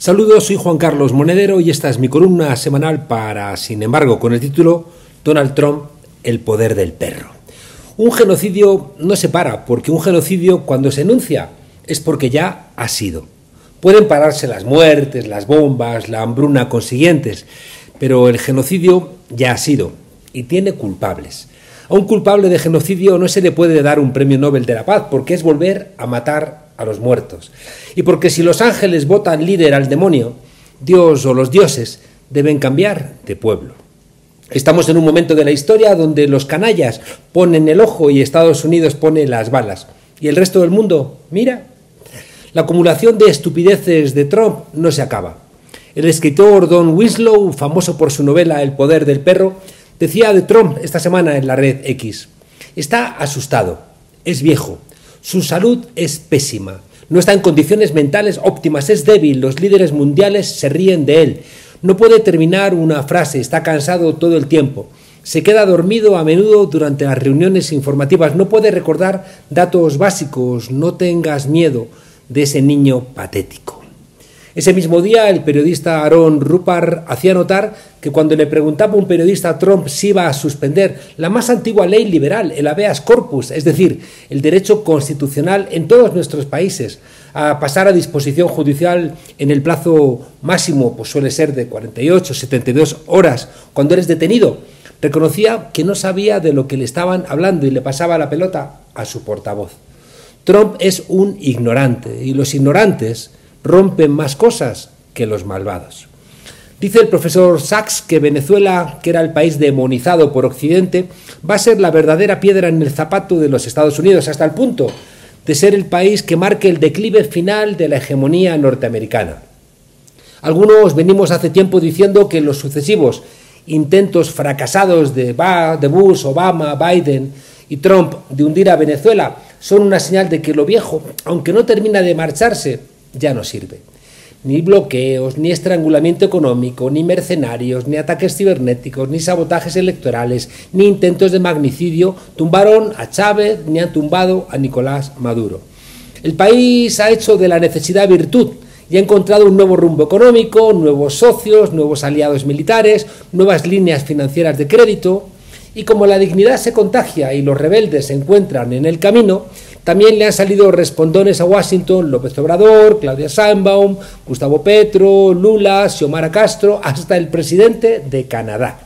Saludos, soy Juan Carlos Monedero y esta es mi columna semanal para, sin embargo, con el título Donald Trump, el poder del perro. Un genocidio no se para, porque un genocidio cuando se enuncia es porque ya ha sido. Pueden pararse las muertes, las bombas, la hambruna consiguientes, pero el genocidio ya ha sido y tiene culpables. A un culpable de genocidio no se le puede dar un premio Nobel de la Paz porque es volver a matar a los muertos. Y porque si los ángeles votan líder al demonio, Dios o los dioses deben cambiar de pueblo. Estamos en un momento de la historia donde los canallas ponen el ojo y Estados Unidos pone las balas. Y el resto del mundo, mira. La acumulación de estupideces de Trump no se acaba. El escritor Don Winslow, famoso por su novela El poder del perro, decía de Trump esta semana en la red X: está asustado, es viejo, su salud es pésima, no está en condiciones mentales óptimas, es débil, los líderes mundiales se ríen de él, no puede terminar una frase, está cansado todo el tiempo, se queda dormido a menudo durante las reuniones informativas, no puede recordar datos básicos, no tengas miedo de ese niño patético. Ese mismo día, el periodista Aaron Rupar hacía notar que cuando le preguntaba a un periodista a Trump si iba a suspender la más antigua ley liberal, el habeas corpus, es decir, el derecho constitucional en todos nuestros países, a pasar a disposición judicial en el plazo máximo, pues suele ser de 48, 72 horas, cuando eres detenido, reconocía que no sabía de lo que le estaban hablando y le pasaba la pelota a su portavoz. Trump es un ignorante y los ignorantes rompen más cosas que los malvados. Dice el profesor Sachs que Venezuela, que era el país demonizado por Occidente, va a ser la verdadera piedra en el zapato de los Estados Unidos, hasta el punto de ser el país que marque el declive final de la hegemonía norteamericana. Algunos venimos hace tiempo diciendo que los sucesivos intentos fracasados de Bush, Obama, Biden y Trump de hundir a Venezuela son una señal de que lo viejo, aunque no termina de marcharse, ya no sirve. Ni bloqueos, ni estrangulamiento económico, ni mercenarios, ni ataques cibernéticos, ni sabotajes electorales, ni intentos de magnicidio tumbaron a Chávez ni han tumbado a Nicolás Maduro. El país ha hecho de la necesidad virtud y ha encontrado un nuevo rumbo económico, nuevos socios, nuevos aliados militares, nuevas líneas financieras de crédito. Y como la dignidad se contagia y los rebeldes se encuentran en el camino, también le han salido respondones a Washington López Obrador, Claudia Sheinbaum, Gustavo Petro, Lula, Xiomara Castro, hasta el presidente de Canadá.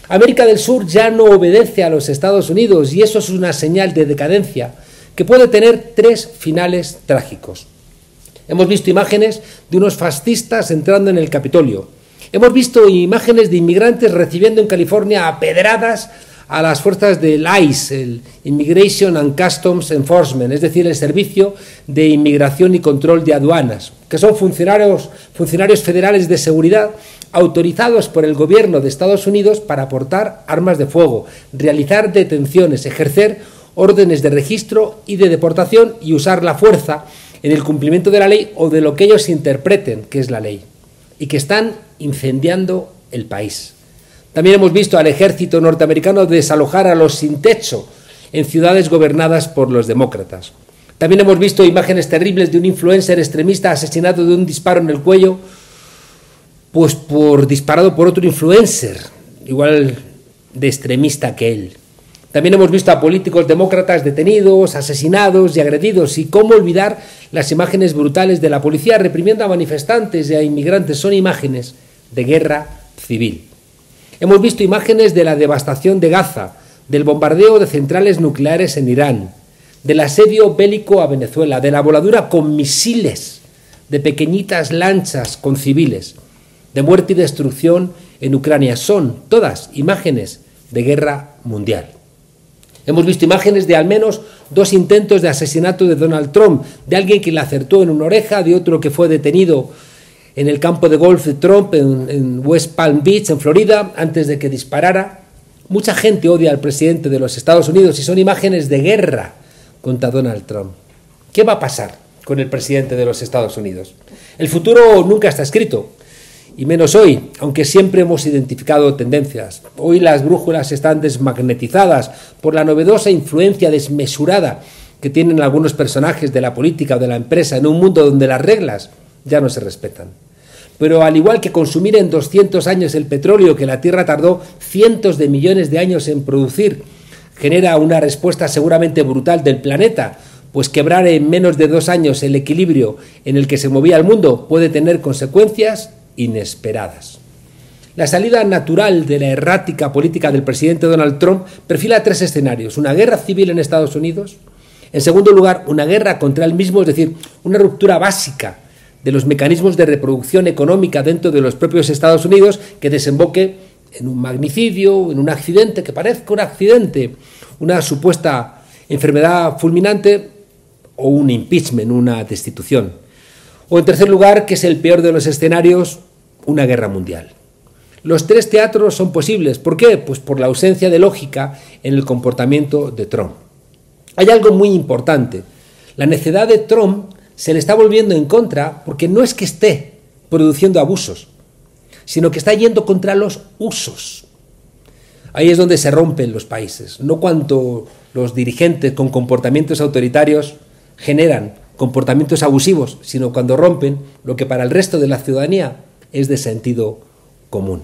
América del Sur ya no obedece a los Estados Unidos y eso es una señal de decadencia que puede tener tres finales trágicos. Hemos visto imágenes de unos fascistas entrando en el Capitolio. Hemos visto imágenes de inmigrantes recibiendo en California a pedradas a las fuerzas del ICE, el Immigration and Customs Enforcement, es decir, el Servicio de Inmigración y Control de Aduanas, que son funcionarios federales de seguridad autorizados por el gobierno de Estados Unidos para portar armas de fuego, realizar detenciones, ejercer órdenes de registro y de deportación y usar la fuerza en el cumplimiento de la ley o de lo que ellos interpreten que es la ley, y que están incendiando el país. También hemos visto al ejército norteamericano desalojar a los sin techo en ciudades gobernadas por los demócratas. También hemos visto imágenes terribles de un influencer extremista asesinado de un disparo en el cuello, pues disparado por otro influencer, igual de extremista que él. También hemos visto a políticos demócratas detenidos, asesinados y agredidos. Y cómo olvidar las imágenes brutales de la policía reprimiendo a manifestantes y a inmigrantes. Son imágenes de guerra civil. Hemos visto imágenes de la devastación de Gaza, del bombardeo de centrales nucleares en Irán, del asedio bélico a Venezuela, de la voladura con misiles de pequeñitas lanchas con civiles, de muerte y destrucción en Ucrania. Son todas imágenes de guerra mundial. Hemos visto imágenes de al menos 2 intentos de asesinato de Donald Trump, de alguien que le acertó en una oreja, de otro que fue detenido en el campo de golf de Trump en West Palm Beach, en Florida, antes de que disparara. Mucha gente odia al presidente de los Estados Unidos y son imágenes de guerra contra Donald Trump. ¿Qué va a pasar con el presidente de los Estados Unidos? El futuro nunca está escrito, y menos hoy, aunque siempre hemos identificado tendencias. Hoy las brújulas están desmagnetizadas por la novedosa influencia desmesurada que tienen algunos personajes de la política o de la empresa en un mundo donde las reglas ya no se respetan. pero al igual que consumir en 200 años el petróleo que la Tierra tardó cientos de millones de años en producir, genera una respuesta seguramente brutal del planeta, pues quebrar en menos de 2 años el equilibrio en el que se movía el mundo puede tener consecuencias inesperadas. La salida natural de la errática política del presidente Donald Trump perfila 3 escenarios: una guerra civil en Estados Unidos, en segundo lugar, una guerra contra él mismo, es decir, una ruptura básica de los mecanismos de reproducción económica dentro de los propios Estados Unidos que desemboque en un magnicidio, en un accidente que parezca un accidente, una supuesta enfermedad fulminante o un impeachment, una destitución. O en tercer lugar, que es el peor de los escenarios, una guerra mundial. Los 3 teatros son posibles. ¿Por qué? Pues por la ausencia de lógica en el comportamiento de Trump. Hay algo muy importante. La necedad de Trump se le está volviendo en contra porque no es que esté produciendo abusos, sino que está yendo contra los usos. Ahí es donde se rompen los países, no cuando los dirigentes con comportamientos autoritarios generan comportamientos abusivos, sino cuando rompen lo que para el resto de la ciudadanía es de sentido común.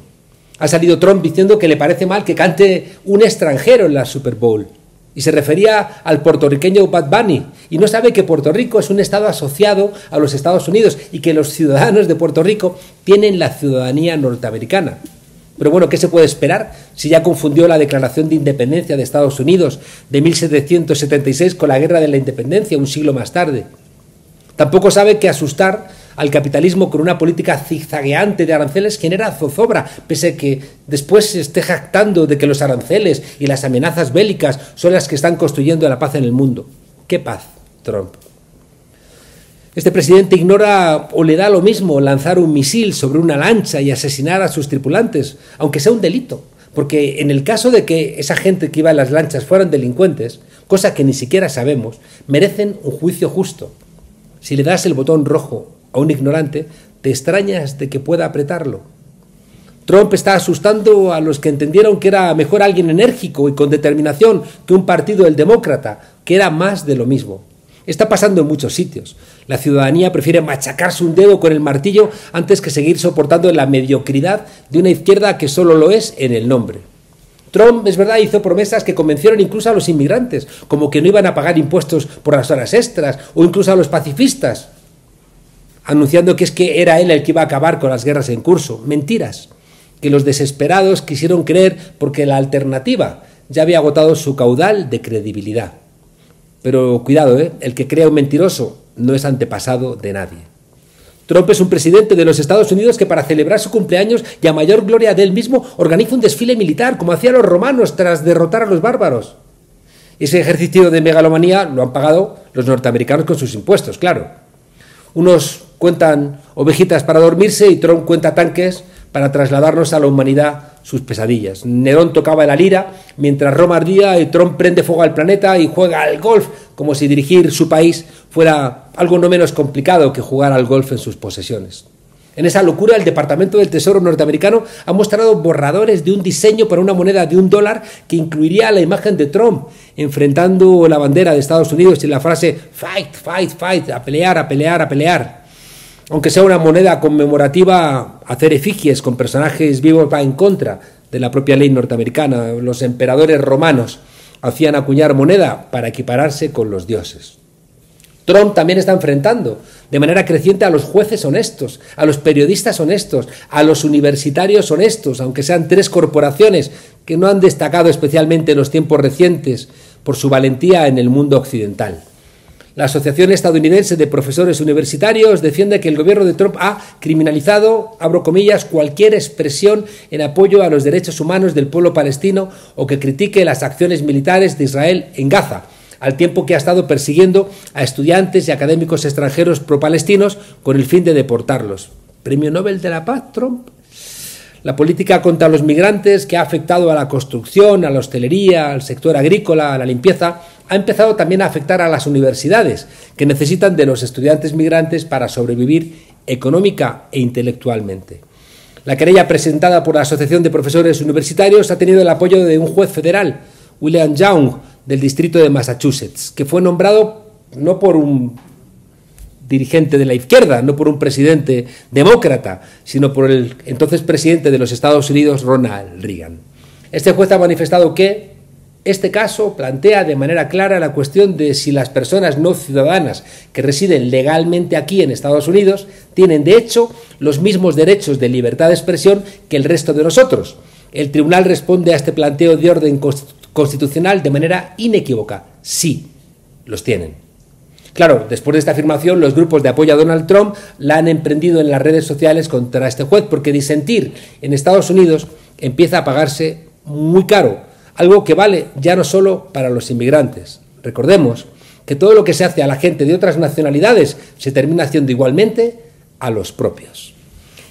Ha salido Trump diciendo que le parece mal que cante un extranjero en la Super Bowl, y se refería al puertorriqueño Bad Bunny, y no sabe que Puerto Rico es un estado asociado a los Estados Unidos y que los ciudadanos de Puerto Rico tienen la ciudadanía norteamericana. Pero bueno, ¿qué se puede esperar si ya confundió la Declaración de Independencia de Estados Unidos de 1776 con la Guerra de la Independencia un siglo más tarde? Tampoco sabe que asustar al capitalismo con una política zigzagueante de aranceles genera zozobra, pese a que después se esté jactando de que los aranceles y las amenazas bélicas son las que están construyendo la paz en el mundo. ¿Qué paz, Trump? Este presidente ignora o le da lo mismo lanzar un misil sobre una lancha y asesinar a sus tripulantes, aunque sea un delito, porque en el caso de que esa gente que iba en las lanchas fueran delincuentes, cosa que ni siquiera sabemos, merecen un juicio justo. Si le das el botón rojo a un ignorante, te extrañas de que pueda apretarlo. Trump está asustando a los que entendieron que era mejor alguien enérgico y con determinación que un partido, el demócrata, que era más de lo mismo. Está pasando en muchos sitios. La ciudadanía prefiere machacarse un dedo con el martillo antes que seguir soportando la mediocridad de una izquierda que solo lo es en el nombre. Trump, es verdad, hizo promesas que convencieron incluso a los inmigrantes, como que no iban a pagar impuestos por las horas extras, o incluso a los pacifistas, anunciando que es que era él el que iba a acabar con las guerras en curso. Mentiras, que los desesperados quisieron creer porque la alternativa ya había agotado su caudal de credibilidad. Pero cuidado, el que crea un mentiroso no es antepasado de nadie. Trump es un presidente de los Estados Unidos que para celebrar su cumpleaños y a mayor gloria de él mismo organiza un desfile militar, como hacían los romanos tras derrotar a los bárbaros. Ese ejercicio de megalomanía lo han pagado los norteamericanos con sus impuestos, claro. Unos cuentan ovejitas para dormirse y Trump cuenta tanques para trasladarnos a la humanidad sus pesadillas. Nerón tocaba la lira mientras Roma ardía y Trump prende fuego al planeta y juega al golf, como si dirigir su país fuera algo no menos complicado que jugar al golf en sus posesiones. En esa locura, el Departamento del Tesoro norteamericano ha mostrado borradores de un diseño para una moneda de $1 que incluiría la imagen de Trump, enfrentando la bandera de Estados Unidos y la frase "fight, fight, fight", a pelear, a pelear, a pelear. Aunque sea una moneda conmemorativa, hacer efigies con personajes vivos va en contra de la propia ley norteamericana. Los emperadores romanos hacían acuñar moneda para equipararse con los dioses. Trump también está enfrentando de manera creciente a los jueces honestos, a los periodistas honestos, a los universitarios honestos, aunque sean 3 corporaciones que no han destacado especialmente en los tiempos recientes por su valentía en el mundo occidental. La Asociación Estadounidense de Profesores Universitarios defiende que el gobierno de Trump ha criminalizado, abro comillas, cualquier expresión en apoyo a los derechos humanos del pueblo palestino o que critique las acciones militares de Israel en Gaza, al tiempo que ha estado persiguiendo a estudiantes y académicos extranjeros pro-palestinos con el fin de deportarlos. ¿Premio Nobel de la Paz, Trump? La política contra los migrantes, que ha afectado a la construcción, a la hostelería, al sector agrícola, a la limpieza, ha empezado también a afectar a las universidades, que necesitan de los estudiantes migrantes para sobrevivir económica e intelectualmente. La querella presentada por la Asociación de Profesores Universitarios ha tenido el apoyo de un juez federal, William Young, del distrito de Massachusetts, que fue nombrado no por un dirigente de la izquierda, no por un presidente demócrata, sino por el entonces presidente de los Estados Unidos, Ronald Reagan. Este juez ha manifestado que este caso plantea de manera clara la cuestión de si las personas no ciudadanas que residen legalmente aquí en Estados Unidos tienen de hecho los mismos derechos de libertad de expresión que el resto de nosotros. El tribunal responde a este planteo de orden constitucional de manera inequívoca. Sí, los tienen. Claro, después de esta afirmación, los grupos de apoyo a Donald Trump la han emprendido en las redes sociales contra este juez, porque disentir en Estados Unidos empieza a pagarse muy caro. Algo que vale ya no solo para los inmigrantes. Recordemos que todo lo que se hace a la gente de otras nacionalidades se termina haciendo igualmente a los propios.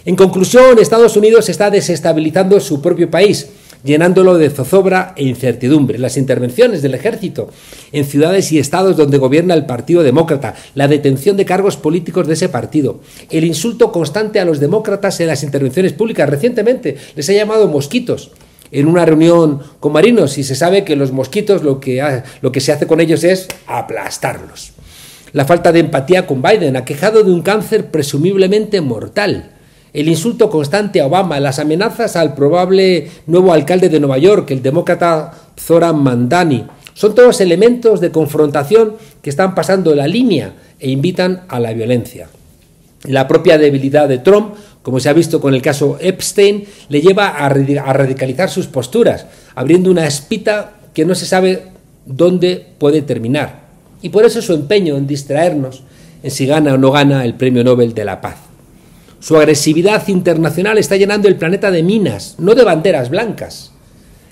En conclusión, Estados Unidos está desestabilizando su propio país, llenándolo de zozobra e incertidumbre. Las intervenciones del ejército en ciudades y estados donde gobierna el Partido Demócrata, la detención de cargos políticos de ese partido, el insulto constante a los demócratas en las intervenciones públicas. Recientemente les ha llamado mosquitos en una reunión con marinos y se sabe que los mosquitos lo que se hace con ellos es aplastarlos. La falta de empatía con Biden, aquejado de un cáncer presumiblemente mortal. El insulto constante a Obama, las amenazas al probable nuevo alcalde de Nueva York, el demócrata Zoran Mandani, son todos elementos de confrontación que están pasando la línea e invitan a la violencia. La propia debilidad de Trump, como se ha visto con el caso Epstein, le lleva a radicalizar sus posturas, abriendo una espita que no se sabe dónde puede terminar. Y por eso su empeño en distraernos en si gana o no gana el Premio Nobel de la Paz. Su agresividad internacional está llenando el planeta de minas, no de banderas blancas.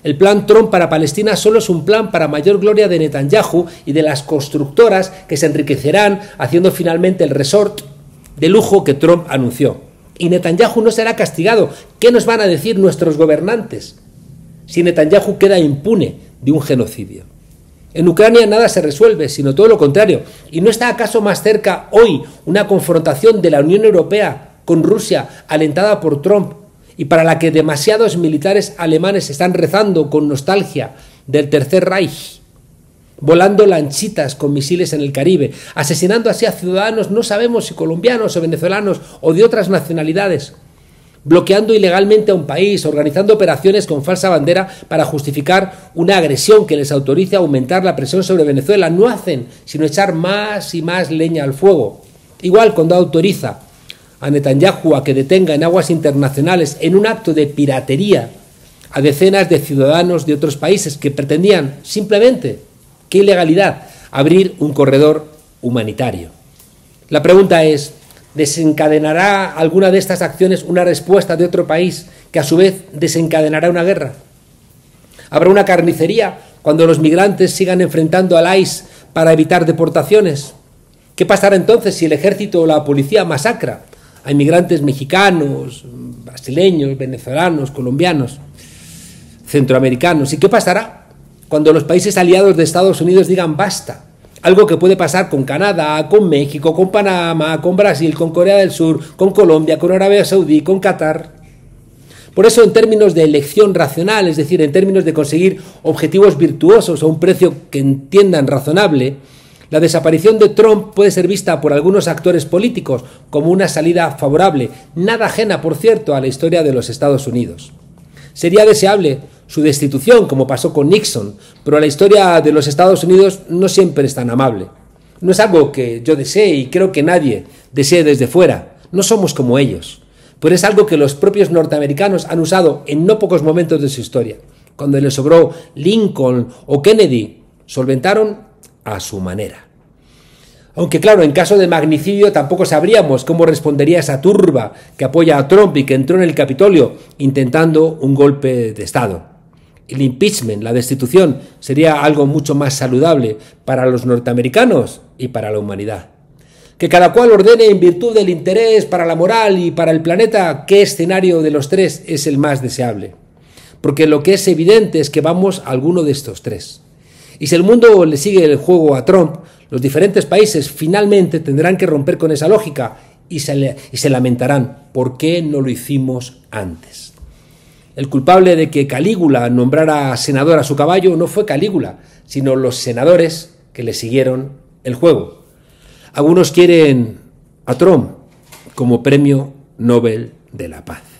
El plan Trump para Palestina solo es un plan para mayor gloria de Netanyahu y de las constructoras que se enriquecerán haciendo finalmente el resort de lujo que Trump anunció. Y Netanyahu no será castigado. ¿Qué nos van a decir nuestros gobernantes si Netanyahu queda impune de un genocidio? En Ucrania nada se resuelve, sino todo lo contrario. ¿Y no está acaso más cerca hoy una confrontación de la Unión Europea con Rusia, alentada por Trump, y para la que demasiados militares alemanes están rezando con nostalgia del Tercer Reich, volando lanchitas con misiles en el Caribe, asesinando así a ciudadanos no sabemos si colombianos o venezolanos o de otras nacionalidades, bloqueando ilegalmente a un país, organizando operaciones con falsa bandera para justificar una agresión que les autorice a aumentar la presión sobre Venezuela? No hacen sino echar más y más leña al fuego. Igual cuando autoriza a Netanyahu a que detenga en aguas internacionales en un acto de piratería a decenas de ciudadanos de otros países que pretendían simplemente, qué ilegalidad, abrir un corredor humanitario. La pregunta es, ¿desencadenará alguna de estas acciones una respuesta de otro país que a su vez desencadenará una guerra? ¿Habrá una carnicería cuando los migrantes sigan enfrentando al ICE para evitar deportaciones? ¿Qué pasará entonces si el ejército o la policía masacra a inmigrantes mexicanos, brasileños, venezolanos, colombianos, centroamericanos? ¿Y qué pasará cuando los países aliados de Estados Unidos digan basta? Algo que puede pasar con Canadá, con México, con Panamá, con Brasil, con Corea del Sur, con Colombia, con Arabia Saudí, con Qatar. Por eso, en términos de elección racional, es decir, en términos de conseguir objetivos virtuosos a un precio que entiendan razonable, la desaparición de Trump puede ser vista por algunos actores políticos como una salida favorable, nada ajena, por cierto, a la historia de los Estados Unidos. Sería deseable su destitución, como pasó con Nixon, pero la historia de los Estados Unidos no siempre es tan amable. No es algo que yo desee y creo que nadie desee desde fuera. No somos como ellos. Pero es algo que los propios norteamericanos han usado en no pocos momentos de su historia. Cuando les sobró Lincoln o Kennedy, solventaron a su manera. Aunque claro, en caso de magnicidio tampoco sabríamos cómo respondería esa turba que apoya a Trump y que entró en el Capitolio intentando un golpe de Estado. El impeachment, la destitución, sería algo mucho más saludable para los norteamericanos y para la humanidad. Que cada cual ordene en virtud del interés para la moral y para el planeta qué escenario de los tres es el más deseable. Porque lo que es evidente es que vamos a alguno de estos tres. Y si el mundo le sigue el juego a Trump, los diferentes países finalmente tendrán que romper con esa lógica y se lamentarán. ¿Por qué no lo hicimos antes? El culpable de que Calígula nombrara senador a su caballo no fue Calígula, sino los senadores que le siguieron el juego. Algunos quieren a Trump como Premio Nobel de la Paz.